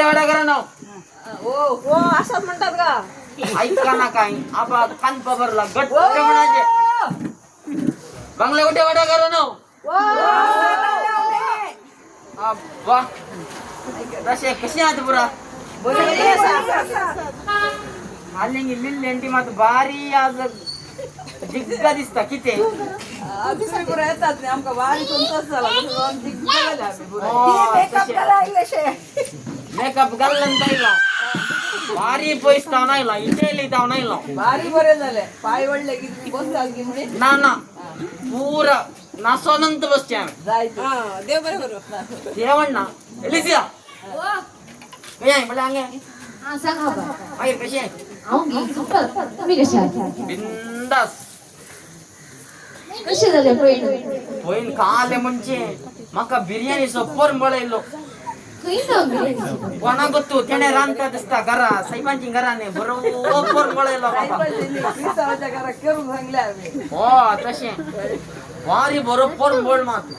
वड्या करा ना ओ ओ असंच म्हणतात का? ऐका ना काय आबा कान पबरला गट्ट म्हणायचे बंगल्या कुठे वड्या करा ना अब्बा तसे कशी आहात पुरा आलेंगी लिल्लेंटी मात भारी आज दिग्गा दिसता किती दुसरी पुरा येतात नाही आमका वारी कोणताच झाला मेकअप घालून जायला भारी पैसा नाहीला इथे लिहिता नाहीला भारी बरे झाले पाय वडले की तुम्ही बसताल की म्हणे ना ना पुरा नासोनंत बसते आम्ही जायचं देव बरोबर जेवण ना एलिसिया काय मला अंगे सांगा बा बाहेर कशी आहे तुम्ही कशा आहात बिंदास कसे झाले बहीण होईन का आले म्हणजे माका बिर्याणी सोपर मळयलो कोणा गोतू त्याने रांधतात असता घरा साहेबांची घराने बरोबर मळयलो क्रिस्तावाच्या घरात करून सांगले आम्ही हो तसे वारी बरोबर बोल मात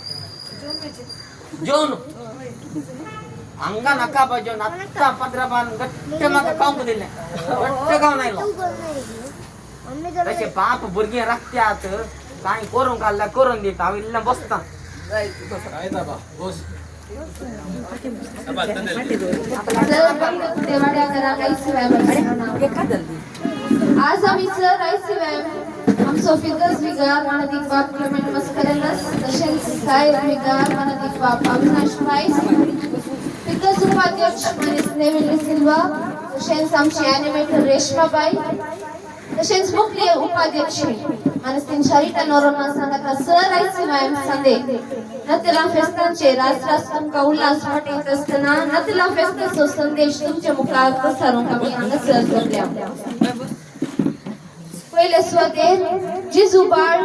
जेवण अंगा नका पाहिजे आत्ता पत्राबान गट्ट माका खाऊन दिले गट्ट खाऊ नाही तसे बाप भुरगे राखत्यात काय करून काढला करून देत आम्ही बसता जायचं आज आम्ही सर आमचो फिगर्स विगार मानदिक बाप क्लेमेंट मस्करेलस तसेच साहेब विगार मानदिक बाप अविनाश प्राइस फिगर्स उपाध्यक्ष मनीष नेविल सिल्वा तसेच आमची ॲनिमेटर रेश्माबाई तसेच मुख्य उपाध्यक्ष मनस्तीन शरीता नोरोना सांगता सर आयसी मॅम संदे नतला फेस्तांचे राजराज तुमका उल्हास वाटत असताना नतला फेस्ताचो संदेश तुमच्या मुखार प्रसारून आम्ही हांगासर करल्या पहिले स्वदेर जिजू बाळ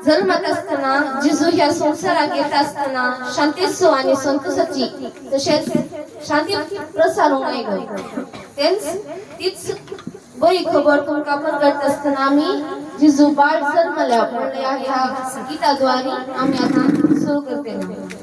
जन्मात असताना जिजू ह्या संसारात येत असताना शांतीसो आणि संतोषाची तसेच शांती प्रसारून आयलो तीच बरी खबर तुमका प्रगट असताना आम्ही जिजू बाळ जन्मल्या म्हणल्या ह्या गीताद्वारे आम्ही आता सुरू करते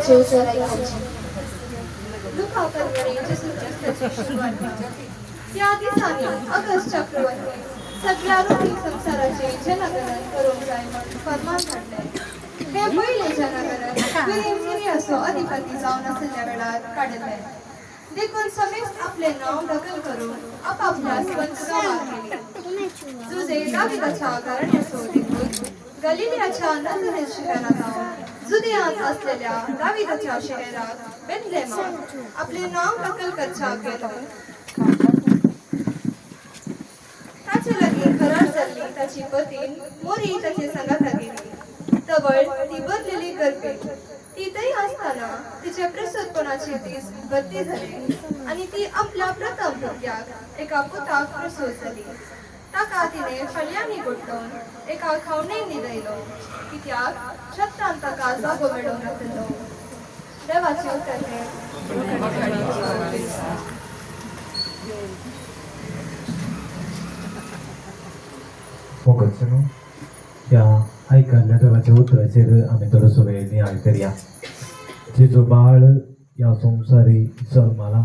देवाचे उच्चार ऐकायचे. दुखा परवरी जसूची शिवानी त्या दिसानी ऑगस्ट चक्रवर्ती सगळ्या रोगी संसाराचे जनगणन करून जाय म्हणून फरमान काढले. हे पहिले जनगणन विलियम असो अधिपती जाऊन असलेल्या वेळात काढले. देखून समीप आपले नाव दखल करून आपापल्या स्वंत गावात गेले. जुजे दाविदाच्या घराणे असो देखून गलिलियाच्या नजरेत शिखरात जाऊन जुदेयात असलेल्या दाविदाच्या शहरात बेथलेहमात आपले नाव दखल करच्या गेले. ताचे लगी घरात जाल्ली ताची पतीन मोरी ताचे संगात गेली. तवळ ती भरलेली गर्भे तीतही असताना तिचे प्रसूतपणाचे दीस बत्ती झाले आणि ती आपल्या प्रथम भुरग्याक एका पुताक प्रसूत झाली. ताका तिने फळयांनी गुंतवून एका खावणेंनी दयलो. कित्याक शत्रान ताका जागो मेळून घातलो. देवाचे उतर हे मोगचनो या ऐकल्ल्या देवाच्या उतराचेर आमी थोडोसो वेळ नियाळ करया. जेजो बाळ या संवसारी जल्माला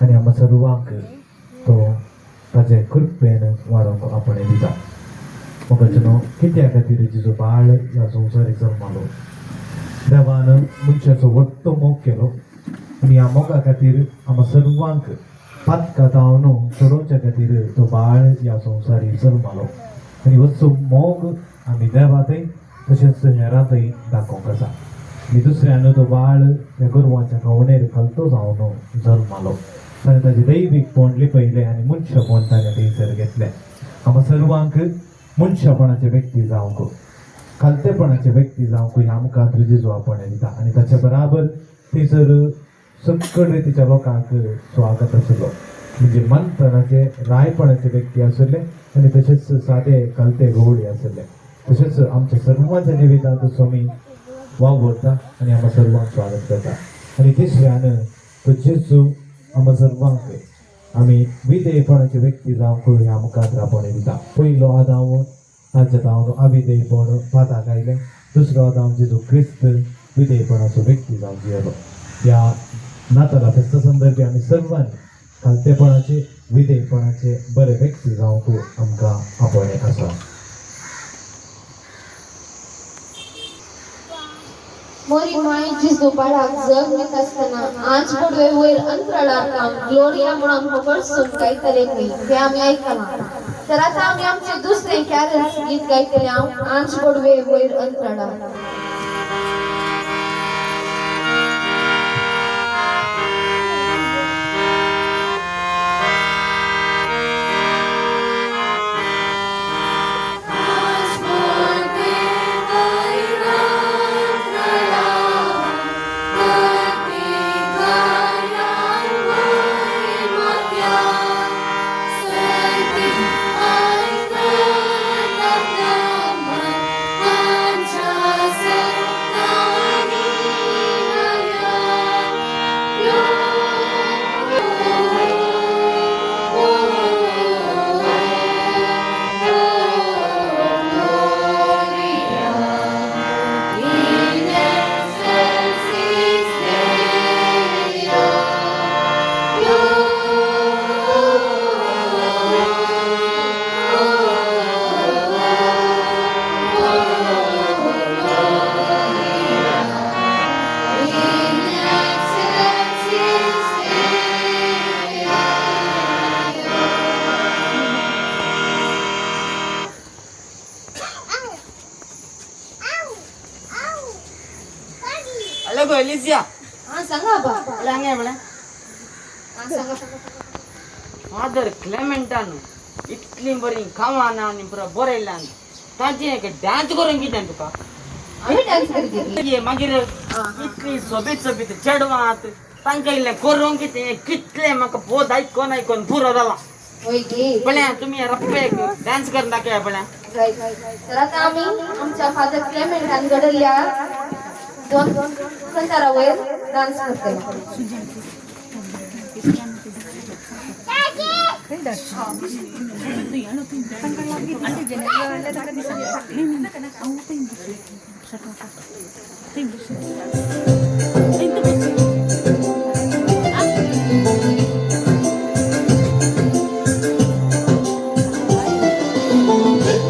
आनी आमच्या सर्वांक तो ताचे कृपेन वाडोवंक आपणे दिता. मोगचनो कित्या खातीर जेजो बाळ या संवसारी जल्मालो. देवान मनशाचो व्हडलो मोग केलो आनी ह्या मोगा खातीर आमच्या सर्वांक पातकातावन सोडोवच्या खातीर तो बाळ ह्या संवसारी जल्मालो. आनी हो मोग आमी देवातय तशेंच हेरांतय दाखोवंक आसा. आनी दुसऱ्यान तो बाळ ह्या गोरवांच्या खावणेर खालतो जावन जल्मालो. ताणें ताजें दैवीकपण लिपयलें आनी मनशापण ताणें थंयसर घेतलें. आमच्या सर्वांक मनशापणाचे व्यक्ती जावंक खालतेपणाचे व्यक्ती जावंक ह्या आमकां जेजू आपणे दिता. आनी ताचे बराबर थंयसर सकल रितीच्या लोकांक स्वागत आशिल्लो. म्हणजे मनपणाचे रायपणाचे व्यक्ती आशिल्ले आनी तशेंच सादे खालते गवळी आशिल्ले. तशेंच आमच्या सर्वांच्या जिवितांत स्वामी वावरता आनी आमच्या सर्वांक स्वागत करता. आनी तिसऱ्यान तो जेजू आमच्या सर्वांक आमी विधेयपणाचे व्यक्ती जावंक हे आमकां आपणे दिता. पयलो आदाम तांचे जावन अविधेयपण पाताक आयलें. दुसरो आदाम जेजू क्रिस्त विधेयपणाचो व्यक्ती जावन जियेलो. ह्या नाताला फेस्ता संदर्भी आमी सर्वांनी खालतेपणाचे विधेयपणाचे बरे व्यक्ती जावंक आमकां आपणे आसा. मोरी माय जिजू बाळाक जग नेत असताना आंच पडवे वयर अंतराळार काम ग्लोरिया म्हणून पकडसून गायतले खंय हे आमी आयकलां. तर आता आमी आमचे दुसरे कॅरल्स गीत गायतले आंच पडवे वयर अंतराळार. Halo gue Alicia. सांगा बा. Langnya mana? सांगा. Father Clementan. इतली बरी खावाना आणि पुरा बोरायला ताजी एक डान्स करून किती तुका आम्ही डान्स करते. ये मागीर इतली सोबीत सोबीत चढवात तांकां इल्लें करूंक कितें कितलें म्हाका बोध आयकोन पुरो जाला. होय गे. पळया तुम्ही रप्पे डान्स करून दाखया पळया. तर आता आम्ही आमच्या फादर क्लेमेंटान घडल्या दोन संतारावयर डान्स करतले.